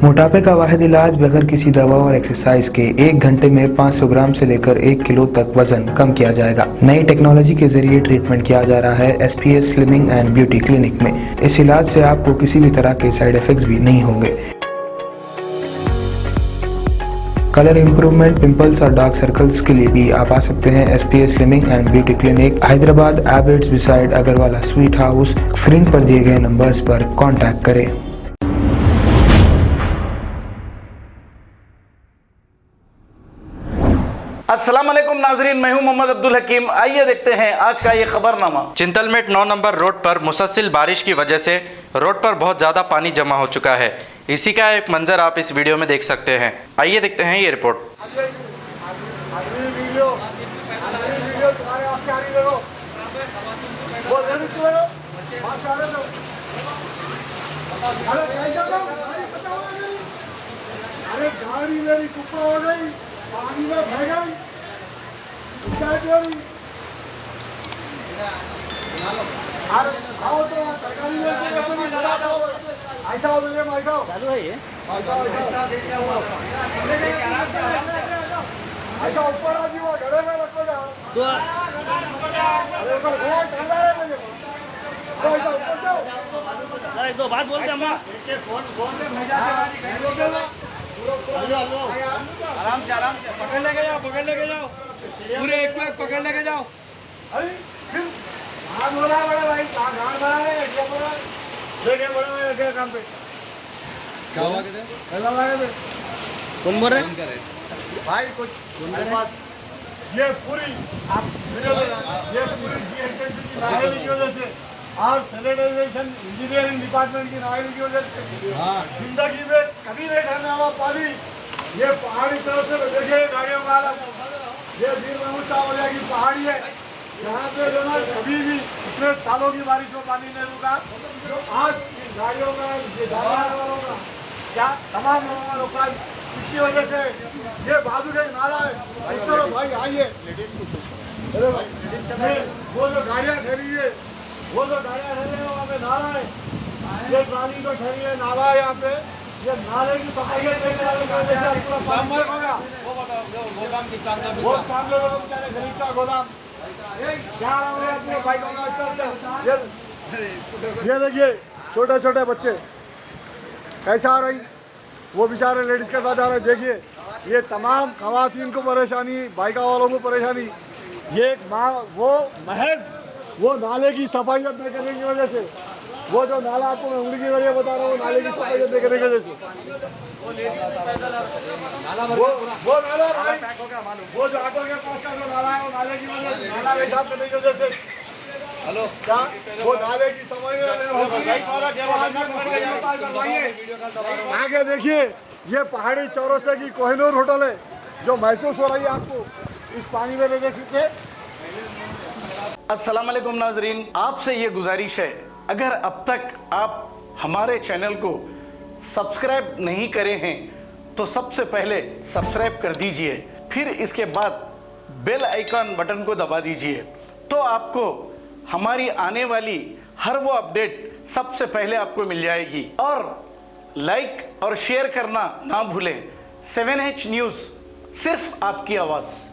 मोटापे का वाहिद इलाज बगैर किसी दवा और एक्सरसाइज के 1 घंटे में 500 ग्राम से लेकर 1 किलो तक वजन कम किया जाएगा। नई टेक्नोलॉजी के जरिए ट्रीटमेंट किया जा रहा है SPS slimming and beauty clinic में। इस इलाज से आपको किसी भी तरह के साइड इफेक्ट्स भी नहीं होंगे। कलर इंप्रूवमेंट, पिंपल्स और डार्क सर्कल्स के लिए भी आप आ सकते हैं SPS slimming and beauty clinic, Hyderabad, Abids beside Agarwala sweet house. Screen पर दिए गए नंबर्स पर कॉन्टैक्ट करें। अस्सलाम वालेकुम नाजरीन, मैं हूं मोहम्मद अब्दुल हकीम। आइए देखते हैं आज का ये खबरनामा। चिंतलमेट 9 नंबर रोड पर मुसलसल बारिश की वजह से रोड पर बहुत ज़्यादा पानी जमा हो चुका है। इसी का एक मंजर आप इस वीडियो में देख सकते हैं। आइए देखते हैं ये रिपोर्ट। अरे गाड़ी मेरी कुप्पा हो गई, पानी में बह गई। अरे आओ तो सरकारी ऐसा हो गया। चालू है ये ऐसा ऊपर आ जीवा घरे में रखो जाओ तो अरे ऊपर बहुत ठंडा है मुझे तो ऐसा ऊपर जाओ। अरे दो बात बोलते हम फोन में भेजा आराम से पकड़ लेके जाओ पूरे एक प्लेट पकड़ लेके जाओ। अरे फिर आग हो रहा है बड़े भाई, गाड़ बड़ा है क्या बोल रहा है देखे बड़े भाई क्या काम पे क्या हुआ कहते पहला लगा थे कौन बोल रहे हैं भाई कुछ बात ये पूरी आप ये पूरी GST की नागरिक की वजह से और सैनिटाइजेशन इंजीनियरिंग डिपार्टमेंट की नागरिक की वजह से जिंदगी में कभी नहीं ठहरने वाला पानी ये पहाड़ी तरफ से देखिए गाड़ियों का ये वीर महमूद साहब की पहाड़ी है। यहाँ पे जो ना कभी भी इतने सालों की बारिश में पानी नहीं रुका। जो आज गाड़ियों का वालों का क्या तमाम लोगों का नुकसान इसकी वजह से ये बाजू का नाला है। तो भाई आइए वो जो गाड़ियाँ ठहरी है वहाँ पे नाला है, ये ट्राली तो ठहरी है नाला है। यहाँ पे ये नाले की सफाई वो सामने गरीब का गोदाम क्या ये देखिए छोटे छोटे बच्चे कैसे आ रही, वो बेचारे लेडीज के साथ आ रहे। देखिए ये तमाम खवातीन को परेशानी, बाइका वालों को परेशानी। ये वो महज वो नाले की सफाई न करने की वजह से, वो जो नाला आपको मैं उंगली के जरिए बता रहा हूँ, नाले की सफाई न करने की वजह से वो नाला भाई वो जो ऑटो के पास का जो नाला है वो नाले की वजह से, नाला पेशाब करने की वजह से हेलो क्या वो नाले की सफाई आगे देखिए ये पहाड़ी चौरस्ते की कोहिनूर होटल है जो महसूस हो रही है आपको इस पानी में देख सकते। अस्सलाम वालेकुम नाजरीन, आपसे ये गुजारिश है, अगर अब तक आप हमारे चैनल को सब्सक्राइब नहीं करे हैं तो सबसे पहले सब्सक्राइब कर दीजिए, फिर इसके बाद बेल आइकन बटन को दबा दीजिए, तो आपको हमारी आने वाली हर वो अपडेट सबसे पहले आपको मिल जाएगी। और लाइक और शेयर करना ना भूलें। 7H न्यूज़, सिर्फ आपकी आवाज़।